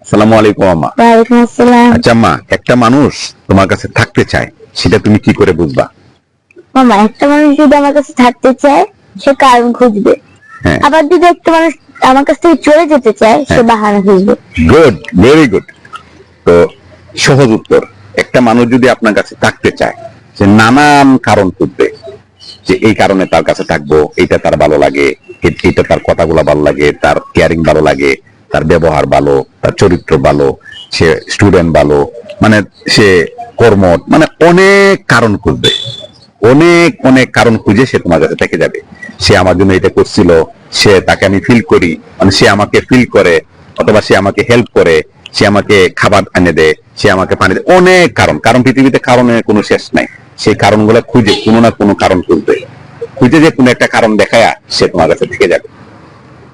আসসালামু আলাইকুম আম্মা। ওয়ালাইকুম আসসালাম। আচ্ছা আম্মা, একটা মানুষ তোমার কাছে থাকতে চায়, সেটা তুমি কি করে বুঝবা? মামা, একটা মানুষ যদি আমার কাছে থাকতে চায় সে কারণ খুঁজবে, হ্যাঁ, আবার যদি একটা মানুষ আমার কাছ থেকে চলে যেতে চায় সে হ্যাঁ। বাহানা খুঁজবে। Good, very good. তো সহজ উত্তর, একটা মানুষ যদি আপনার কাছে থাকতে চায়, সে নানান কারণ খুঁজবে, যে এই কারণে তার কাছে থাকবো, এইটা তার ভালো লাগে, এটা তার কথাগুলো ভালো লাগে, তার কেয়ারিং ভালো লাগে, তার ব্যবহার ভালো, তার চরিত্র ভালো, সে স্টুডেন্ট ভালো, মানে সে কর্মঠ, মানে অনেক কারণ খুঁজবে, অনেক অনেক কারণ খুঁজে সে তোমার কাছে থেকে যাবে। সে আমার জন্য এটা করছিল, সে তাকে আমি ফিল করি, মানে সে আমাকে ফিল করে, অথবা সে আমাকে হেল্প করে, সে আমাকে খাবার এনে দেয়, সে আমাকে পানি দেয়, অনেক কারণ। কারণ পৃথিবীতে কারণের কোনো শেষ নাই। সেই কারণগুলো খুঁজে কোনো না কোনো কারণ খুঁজবে, খুঁজে যে কোনো একটা কারণ দেখায় সে তোমার কাছে থেকে যাবে।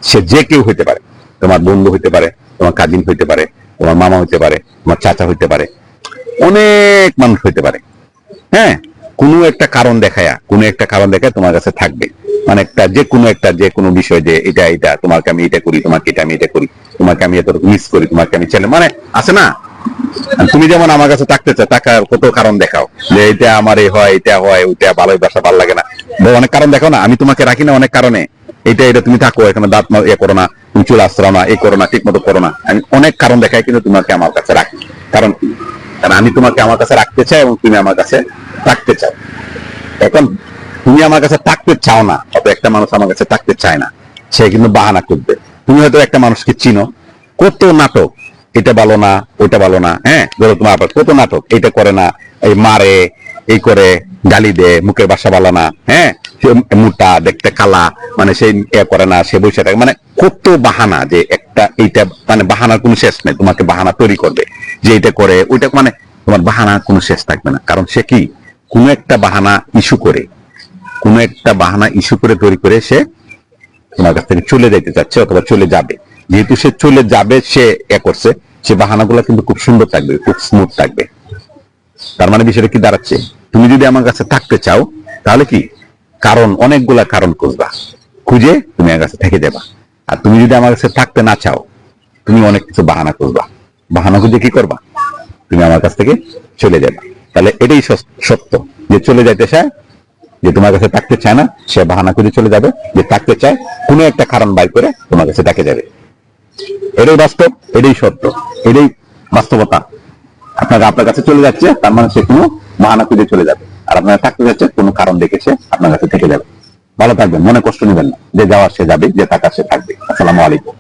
সে যে কেউ হইতে পারে, তোমার বন্ধু হইতে পারে, তোমার কাজিন হইতে পারে, তোমার মামা হইতে পারে, তোমার চাচা হইতে পারে, অনেক মানুষ হইতে পারে। হ্যাঁ, কোনো একটা কারণ দেখায়, কোনো একটা কারণ দেখায় তোমার কাছে থাকবে, মানে একটা যে কোনো বিষয়, যে এটা এটা তোমাকে আমি এটা করি, তোমাকে এটা আমি এটা করি, তোমাকে আমি এত মিস করি, তোমাকে আমি ছেলে, মানে আছে না। তুমি যেমন আমার কাছে থাকতে চাও, টাকার কত কারণ দেখাও, যে এটা আমার এই হয়, এটা হয়, ওইটা ভালোবাসা ভালো লাগে না, অনেক কারণ দেখাও না। আমি তোমাকে রাখি না অনেক কারণে, এটা এটা তুমি থাকো, এখানে দাঁত ইয়ে করো না, তুমি চুল আশ্রাও না, এই করো না, ঠিক মতো করো না, আমি অনেক কারণ দেখাই, কিন্তু তোমাকে আমার কাছে রাখি। কারণ কি? কারণ আমি তোমাকে আমার কাছে রাখতে চাই এবং তুমি আমার কাছে থাকতে চাও। এখন তুমি আমার কাছে থাকতে চাও না, অত একটা মানুষ আমার কাছে থাকতে চায় না, সে কিন্তু বাহানা করবে। তুমি হয়তো একটা মানুষকে চিনো, কত নাটক, এটা ভালো না, ওইটা ভালো না, হ্যাঁ, ধরো তোমার আবার কত নাটক, এটা করে না, এই মারে, এই করে, গালি দে, মুখের বাসা ভালো না, হ্যাঁ, সে মোটা, দেখতে কালা, মানে সে এ করে না, সে বসে থাকে, মানে কত বাহানা, যে একটা এইটা, মানে বাহানার কোনো শেষ নেই। তোমাকে বাহানা তৈরি করবে, যে এটা করে ওইটা, মানে তোমার বাহানা কোনো শেষ থাকবে না। কারণ সে কি, কোনো একটা বাহানা ইস্যু করে, কোনো একটা বাহানা ইস্যু করে তৈরি করে সে তোমার কাছ থেকে চলে যেতে চাচ্ছে, অথবা চলে যাবে। যেহেতু সে চলে যাবে, সে এ করছে, সে বাহানাগুলো কিন্তু খুব সুন্দর থাকবে, খুব স্মুথ থাকবে। তার মানে বিষয়টা কি দাঁড়াচ্ছে, তুমি যদি আমার কাছে থাকতে চাও, তাহলে কি, কারণ, অনেকগুলা কারণ খুঁজবা, খুঁজে তুমি আমার কাছে থেকে যাবা। আর তুমি যদি আমার কাছে থাকতে না চাও, তুমি অনেক কিছু বাহানা খুঁজবা, বাহানা খুঁজে কি করবা, তুমি আমার কাছ থেকে চলে যাবে। তাহলে এটাই সত্য, যে চলে যাইতে চায়, যে তোমার কাছে থাকতে চায় না, সে বাহানা করে চলে যাবে। যে থাকতে চায়, কোনো একটা কারণ বাইর করে তোমার কাছে ডাকে যাবে। এটাই বাস্তব, এটাই সত্য, এটাই বাস্তবতা। আপনার কাছে চলে যাচ্ছে, তার মানে সে কোনো বাহানা খুঁজে চলে যাবে। আর আপনারা থাকতে যাচ্ছে, কোনো কারণ দেখেছে আপনার কাছে থেকে যাবে। ভালো থাকবেন, মনে কষ্ট নেবেন না, যে যাওয়ার সে যাবে, যে থাকার সে থাকবে। আসসালামু আলাইকুম।